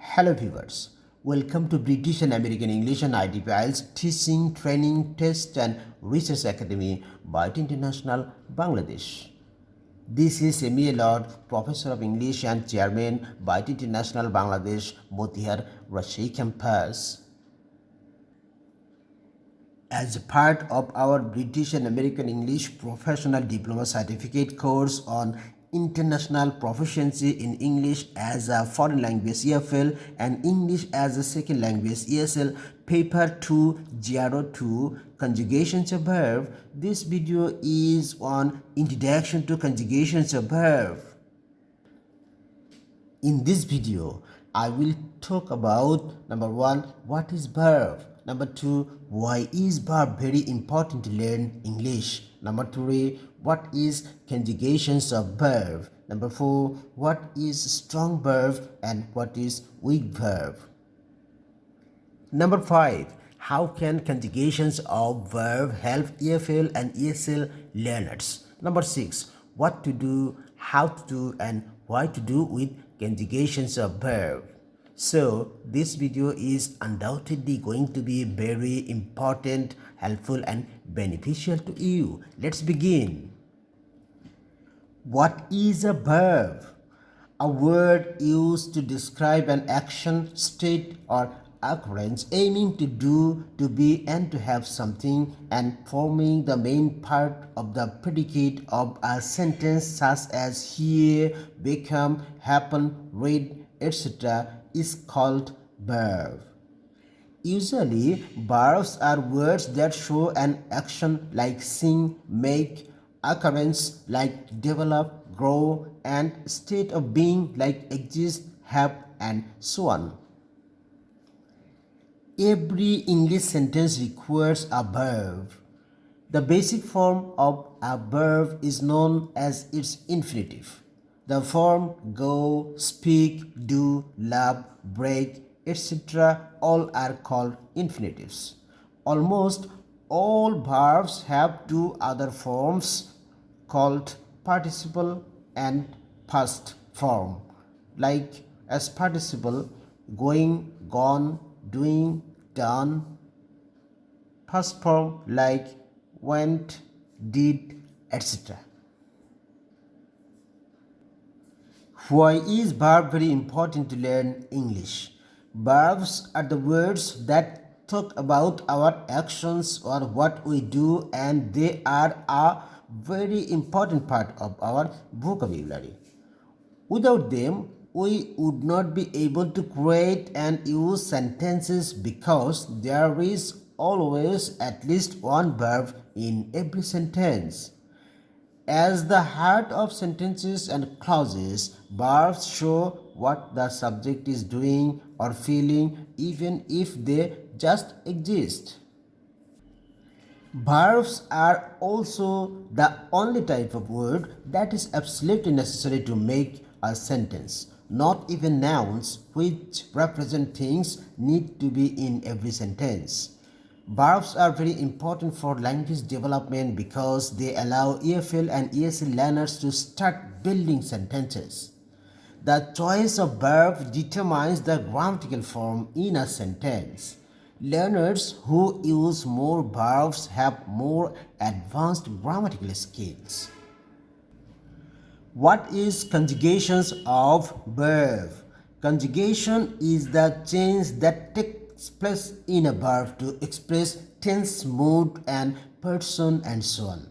Hello viewers, welcome to British and American English and IELTS Teaching, Training, Test and Research Academy BAETTA International, Bangladesh. This is M.A. Lord, Professor of English and Chairman BAETTA International, Bangladesh, Motihar, Rajshahi Campus. As a part of our British and American English Professional Diploma Certificate course on International Proficiency in English as a Foreign Language EFL and English as a Second Language ESL, Paper 202, Conjugations of Verb, this video is on Introduction to Conjugations of Verb. In this video, I will talk about number 1, what is verb? Number 2, why is verb very important to learn English? Number 3, what is conjugations of verb? Number 4, what is strong verb and what is weak verb? Number 5, how can conjugations of verb help EFL and ESL learners? Number 6, what to do, how to do and why to do with conjugations of verb. So this video is undoubtedly going to be very important, helpful and beneficial to you. Let's begin. What is a verb? A word used to describe an action, state or occurrence aiming to do, to be and to have something and forming the main part of the predicate of a sentence such as hear, become, happen, read, etc. is called verb. Usually, verbs are words that show an action like sing, make, occurrence like develop, grow, and state of being like exist, have, and so on. Every English sentence requires a verb. The basic form of a verb is known as its infinitive. The form go, speak, do, love, break, etc. all are called infinitives. Almost all verbs have two other forms called participle and past form, like as participle going, gone, doing, done, past form like went, did, etc. Why is verb very important to learn English? Verbs are the words that talk about our actions or what we do, and they are a very important part of our vocabulary. Without them, we would not be able to create and use sentences because there is always at least one verb in every sentence. As the heart of sentences and clauses, verbs show what the subject is doing or feeling, even if they just exist. Verbs are also the only type of word that is absolutely necessary to make a sentence. Not even nouns, which represent things, need to be in every sentence. Verbs are very important for language development because they allow EFL and ESL learners to start building sentences. The choice of verb determines the grammatical form in a sentence. Learners who use more verbs have more advanced grammatical skills. What is conjugations of verb? Conjugation is the change that takes place in a verb to express tense, mood and person and so on.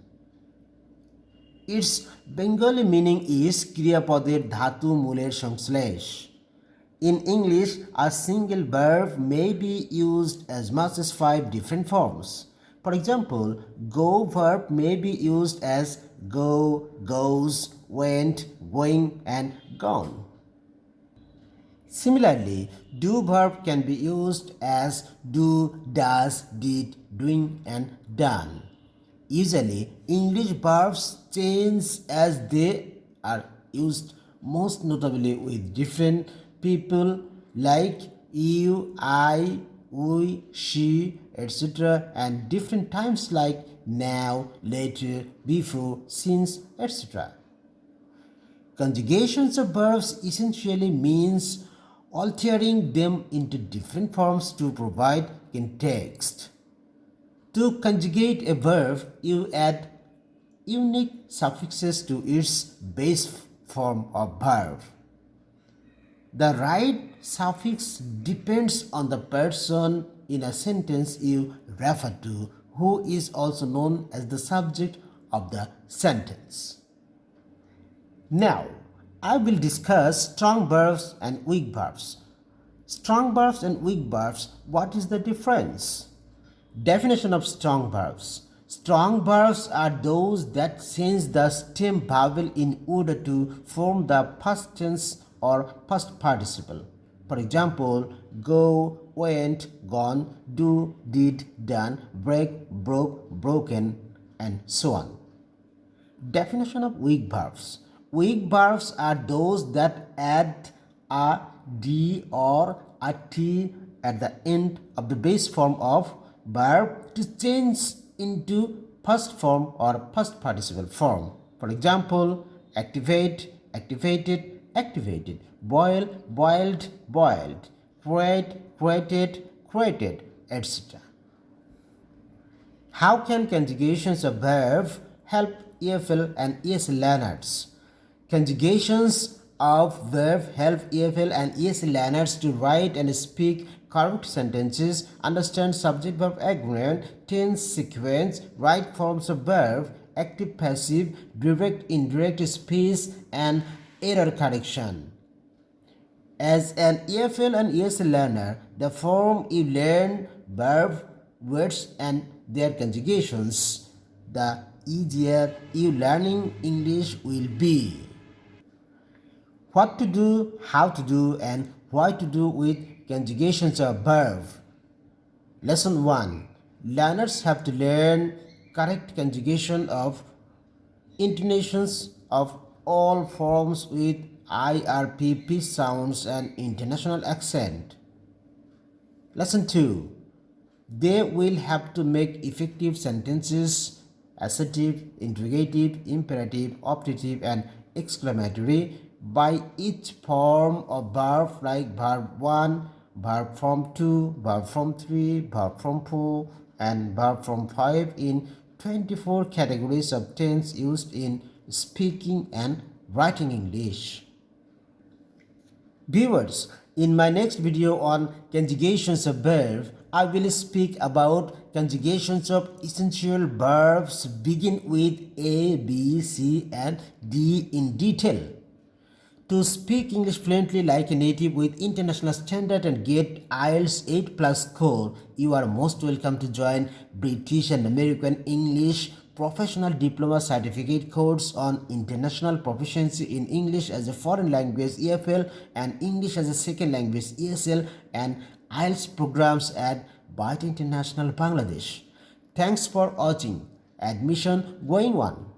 Its Bengali meaning is ক্রিয়াপদের ধাতু মূলের সংশ্লেষ. In English, a single verb may be used as much as 5 different forms. For example, go verb may be used as go, goes, went, going, and gone. Similarly, do verb can be used as do, does, did, doing, and done. Usually, English verbs change as they are used, most notably with different people like you, I, we, she, etc. and different times like now, later, before, since, etc. Conjugations of verbs essentially means altering them into different forms to provide context. To conjugate a verb, you add unique suffixes to its base form of verb. The right suffix depends on the person in a sentence you refer to, who is also known as the subject of the sentence. Now, I will discuss strong verbs and weak verbs. Strong verbs and weak verbs, what is the difference? Definition of strong verbs. Strong verbs are those that change the stem vowel in order to form the past tense or past participle. For example, go, went, gone, do, did, done, break, broke, broken, and so on. Definition of weak verbs. Weak verbs are those that add a d or a t at the end of the base form of verb to change into past form or past participle form. For example, activate, activated, activated, boil, boiled, boiled, create, created, created, etc. How can conjugations of verb help EFL and ESL learners? Conjugations of verb help EFL and ESL learners to write and speak correct sentences, understand subject-verb agreement, tense sequence, right forms of verb, active passive, direct indirect speech, and error correction. As an EFL and ESL learner, the form you learn verb, words, and their conjugations, the easier you learning English will be. What to do, how to do, and why to do with conjugations of verb. Lesson 1. Learners have to learn correct conjugation of intonations of all forms with IRP pitch sounds and international accent. Lesson 2. They will have to make effective sentences, assertive, interrogative, imperative, optative, and exclamatory by each form of verb like verb 1, verb from 2, verb from 3, verb from 4, and verb from 5 in 24 categories of tense used in speaking and writing English. Viewers, in my next video on conjugations of verb, I will speak about conjugations of essential verbs begin with A, B, C, and D in detail. To speak English fluently like a native with international standard and get IELTS 8+ score, you are most welcome to join British and American English Professional Diploma Certificate course on International Proficiency in English as a Foreign Language EFL and English as a Second Language ESL and IELTS programs at BAETTA International Bangladesh. Thanks for watching. Admission going on.